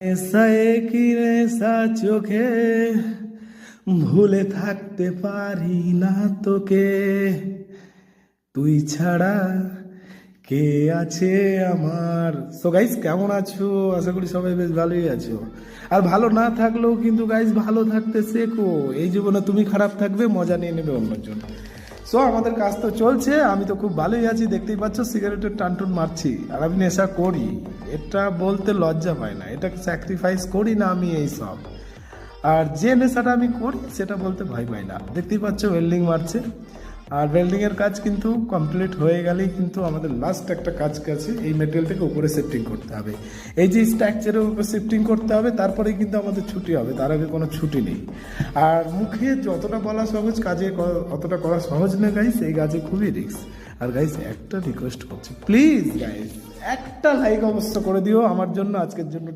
নেশা কি নেশা চোখে ভুলে থাকতে পারি না তোকে, তুই ছাড়া কে আছে আমার। সো গাইস, কেমন আছো? আশা করি সবাই বেশ ভালোই আছো। আর ভালো না থাকলেও কিন্তু গাইস ভালো থাকতে শেখো। এই জীবনে তুমি খারাপ থাকবে, মজা নিয়ে নেবে অন্যজন। সো আমাদের কাজ তো চলছে, আমি তো খুব ভালোই আছি, দেখতেই পাচ্ছ সিগারেটের টানটুন মারছি। আর আমি নেশা করি, এটা বলতে লজ্জা পায় না, এটাকে স্যাক্রিফাইস করি না আমি এই সব। আর যে নেশাটা আমি করি সেটা বলতে ভয় পাই না। দেখতেই পাচ্ছ ওয়েল্ডিং মারছে, আর ওয়েল্ডিংয়ের কাজ কিন্তু কমপ্লিট হয়ে গেলেই কিন্তু আমাদের লাস্ট একটা কাজ আছে, এই মেটেরিয়ালটাকে উপরে শিফটিং করতে হবে। এই যে স্ট্রাকচারের উপরে শিফটিং করতে হবে, তারপরেই কিন্তু আমাদের ছুটি হবে, তার আগে কোনো ছুটি নেই। আর মুখে যতটা বলা সহজ, কাজে অতটা করা সহজ না গাইস, এই কাজে খুবই রিস্ক। আর গাইস একটা রিকোয়েস্ট করছি, প্লিজ গাইস একটা লাইক অবশ্য করে দিও আমার জন্য, আজকের জন্য।